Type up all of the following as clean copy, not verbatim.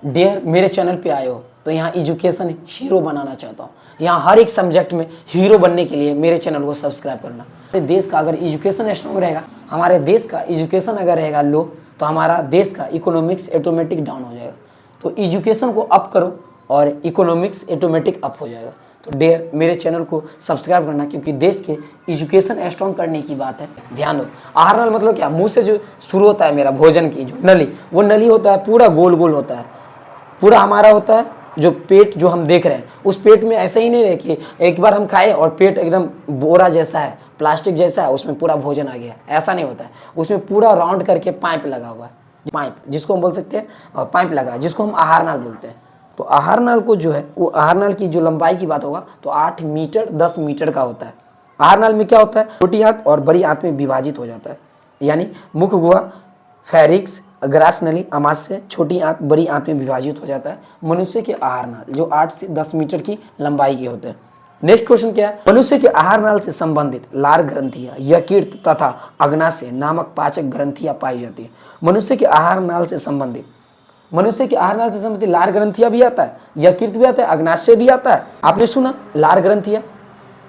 Dear मेरे channel पे आए हो तो यहाँ एजुकेशन हीरो बनाना चाहता हूँ। यहाँ हर एक सब्जेक्ट में हीरो बनने के लिए मेरे चैनल को सब्सक्राइब करना। हमारे देश का अगर एजुकेशन स्ट्रॉन्ग रहेगा, हमारे देश का एजुकेशन अगर रहेगा लो, तो हमारा देश का इकोनॉमिक्स ऑटोमेटिक डाउन हो जाएगा। तो एजुकेशन को अप करो और इकोनॉमिक्स ऑटोमेटिक अप हो जाएगा। तो डियर मेरे चैनल को सब्सक्राइब करना, क्योंकि देश के एजुकेशन स्ट्रॉन्ग करने की बात है। ध्यान दो, आहार नाल मतलब क्या? मुंह से जो शुरू होता है मेरा भोजन की जो नली, वो नली होता है पूरा गोल गोल होता है, पूरा हमारा होता है। जो पेट जो हम देख रहे हैं, उस पेट में ऐसा ही नहीं रहे कि एक बार हम खाए और पेट एकदम बोरा जैसा है, प्लास्टिक जैसा है, उसमें पूरा भोजन आ गया, ऐसा नहीं होता है। उसमें पूरा राउंड करके पाइप लगा हुआ है, पाइप जिसको हम बोल सकते हैं पाइप लगा है, जिसको हम आहार नाल बोलते हैं। तो आहार नाल को जो है, वो आहार नाल की जो लंबाई की बात होगा तो 8 मीटर 10 मीटर का होता है। आहार नाल में क्या होता है? छोटी आंत और बड़ी आंत में विभाजित हो जाता है, यानी मुख गुहा, फेरिक्स, ग्रास नली, आमाशय, छोटी आंत बड़ी आंत में विभाजित हो जाता है मनुष्य के आहार नाल, जो 8 से 10 मीटर की लंबाई के होते हैं। नेक्स्ट क्वेश्चन क्या है? मनुष्य के आहार नाल से संबंधित लार ग्रंथियां, यकृत तथा अग्नाशय नामक पाचक ग्रंथियां पाई जाती है। मनुष्य के आहार नाल से संबंधित लार ग्रंथियां भी आता है, यकृत भी आता है, अग्नाशय भी आता है। आपने सुना लार ग्रंथियां?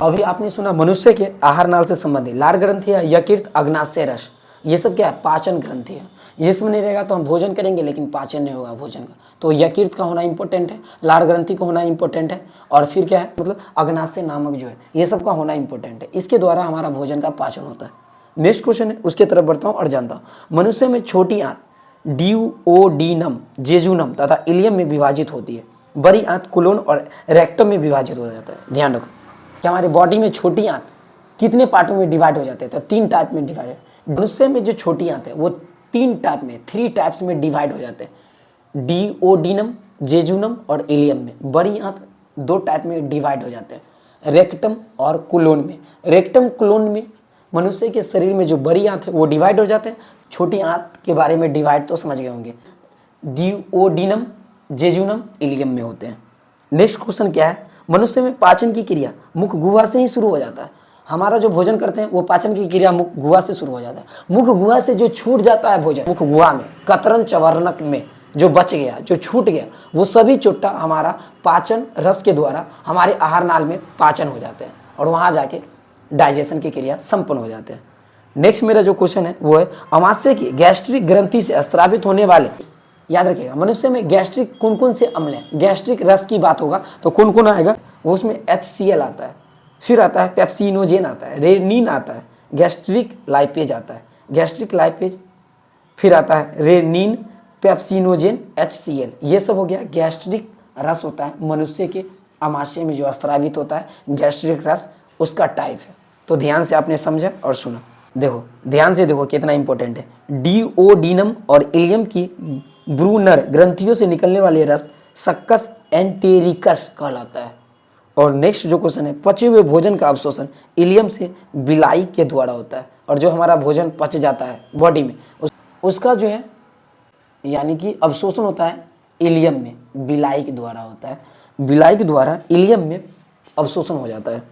अभी आपने सुना मनुष्य के आहार नाल से संबंधित लार ग्रंथियां, यकृत, अग्नाशय रस, ये सब क्या है? पाचन ग्रंथियां। ये सब नहीं रहेगा तो हम भोजन करेंगे लेकिन पाचन नहीं होगा भोजन का। तो यकृत का होना इंपॉर्टेंट है, लार ग्रंथि का होना इंपॉर्टेंट है, और फिर क्या है मतलब अग्नाशय नामक जो है, ये सब का होना इंपॉर्टेंट है। इसके द्वारा हमारा भोजन का पाचन होता है। नेक्स्ट क्वेश्चन है, उसके तरफ बढ़ता हूँ और जानता हूँ। मनुष्य में छोटी आंत ड्यूओडीनम, जेजुनम तथा इलियम में विभाजित होती है। बड़ी आंत कोलोन और रेक्टम में विभाजित हो जाता है। ध्यान रखो कि हमारे बॉडी में छोटी आंत कितने पार्टों में डिवाइड हो जाते हैं? तो 3 टाइप में डिवाइड है। मनुष्य में जो छोटी आंत है वो 3 टाइप्स में डिवाइड हो जाते हैं, डीओडीनम, जेजुनम और इलियम में। बड़ी आंत 2 टाइप में डिवाइड हो जाते हैं, रेक्टम और कोलोन में। रेक्टम कोलोन में मनुष्य के शरीर में जो बड़ी आंत है वो डिवाइड हो जाते हैं। छोटी आंत के बारे में डिवाइड तो समझ गए होंगे, डीओडीनम, जेजुनम, इलियम में होते हैं। नेक्स्ट क्वेश्चन क्या है? मनुष्य में पाचन की क्रिया मुख गुहा से ही शुरू हो जाता है। हमारा जो भोजन करते हैं वो पाचन की क्रिया मुख गुहा से शुरू हो जाता है। मुख गुहा से जो छूट जाता है भोजन, मुख गुहा में कतरन चवर्णक में जो बच गया, जो छूट गया, वो सभी चुट्टा हमारा पाचन रस के द्वारा हमारे आहार नाल में पाचन हो जाते हैं और वहाँ जाके डाइजेशन की क्रिया संपन्न हो जाते हैं। नेक्स्ट मेरा जो क्वेश्चन है वो है आमाशय की गैस्ट्रिक ग्रंथि से स्रावित होने वाले, याद रखिएगा मनुष्य में गैस्ट्रिक कौन कौन से अम्ल है? गैस्ट्रिक रस की बात होगा तो कौन कौन आएगा? वो उसमें HCl आता है, फिर आता है पेप्सिनोजेन आता है, रेनिन आता है, गैस्ट्रिक लाइपेज आता है, गैस्ट्रिक लाइपेज, फिर आता है रेनिन, पेप्सिनोजेन, HCl। ये सब हो गया गैस्ट्रिक रस होता है मनुष्य के आमाशय में जो स्रावित होता है गैस्ट्रिक रस, उसका टाइप है। तो ध्यान से आपने समझा और सुना। देखो ध्यान से देखो कितना इंपॉर्टेंट है। डीओडीनम और इलियम की ब्रूनर ग्रंथियों से निकलने वाले रस सक्कस एंटेरिकस कहलाता है। और नेक्स्ट जो क्वेश्चन है, पचे हुए भोजन का अवशोषण इलियम से बिलाई के द्वारा होता है। और जो हमारा भोजन पच जाता है बॉडी में उसका जो है यानी कि अवशोषण होता है इलियम में, बिलाई के द्वारा होता है। बिलाई के द्वारा इलियम में अवशोषण हो जाता है।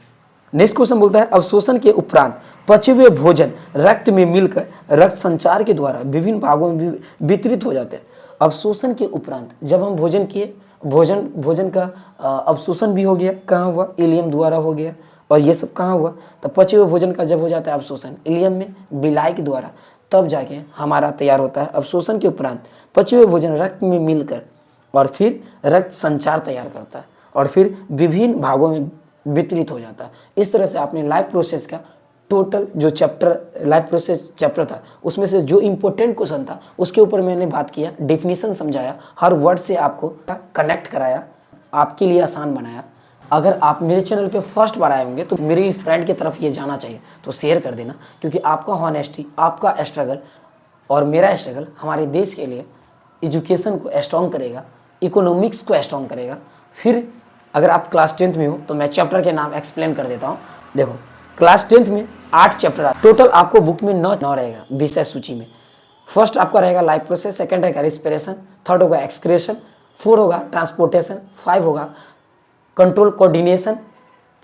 नेक्स्ट क्वेश्चन बोलता है अवशोषण के उपरांत पचे हुए भोजन रक्त में मिलकर रक्त संचार के द्वारा विभिन्न भागों में वितरित हो जाते हैं। अवशोषण के उपरांत जब हम भोजन किए, भोजन का अवशोषण भी हो गया, कहाँ हुआ? इलियम द्वारा हो गया। और ये सब कहाँ हुआ? तो पचे हुए भोजन का जब हो जाता है अवशोषण इलियम में बिलाई के द्वारा, तब जाके हमारा तैयार होता है। अवशोषण के उपरांत पचे हुए भोजन रक्त में मिलकर और फिर रक्त संचार तैयार करता है और फिर विभिन्न भागों में वितरित हो जाता है। इस तरह से आपने लाइफ प्रोसेस का टोटल जो लाइफ प्रोसेस चैप्टर था उसमें से जो इंपॉर्टेंट क्वेश्चन था उसके ऊपर मैंने बात किया, डेफिनेशन समझाया, हर वर्ड से आपको कनेक्ट कराया, आपके लिए आसान बनाया। अगर आप मेरे चैनल पे फर्स्ट बार आए होंगे तो मेरी फ्रेंड की तरफ ये जाना चाहिए, तो शेयर कर देना, क्योंकि आपका हॉनेस्टी, आपका स्ट्रगल और मेरा स्ट्रगल हमारे देश के लिए एजुकेशन को स्ट्रॉन्ग करेगा, इकोनॉमिक्स को स्ट्रॉन्ग करेगा। फिर अगर आप क्लास 10th में हो तो मैं चैप्टर के नाम एक्सप्लेन कर देता हूँ। देखो क्लास 10th में 8 चैप्टर टोटल आपको बुक में 9 रहेगा विषय सूची में। फर्स्ट आपका रहेगा लाइफ प्रोसेस, सेकंड रहेगा रिस्पिरेशन, थर्ड होगा एक्सक्रेशन, 4 होगा ट्रांसपोर्टेशन, 5 होगा कंट्रोल कोऑर्डिनेशन,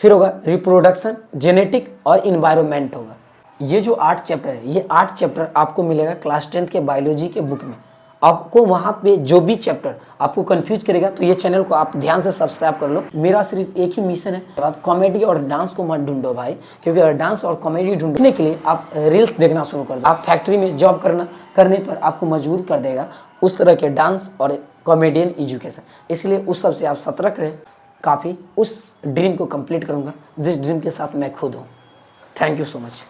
फिर होगा रिप्रोडक्शन, जेनेटिक और इन्वायरमेंट होगा। ये जो 8 चैप्टर है, ये 8 चैप्टर आपको मिलेगा क्लास 10th के बायोलॉजी के बुक में। आपको वहाँ पे जो भी चैप्टर आपको कंफ्यूज करेगा तो ये चैनल को आप ध्यान से सब्सक्राइब कर लो। मेरा सिर्फ एक ही मिशन है, बात कॉमेडी और डांस को मत ढूंढो भाई, क्योंकि अगर डांस और कॉमेडी ढूंढने के लिए आप रील्स देखना शुरू कर दो। आप फैक्ट्री में जॉब करने पर आपको मजबूर कर देगा उस तरह के डांस और कॉमेडियन एजुकेशन। इसलिए उस सबसे आप सतर्क रहे। काफ़ी उस ड्रीम को कंप्लीट करूँगा जिस ड्रीम के साथ मैं खुद हूँ। Thank you so much.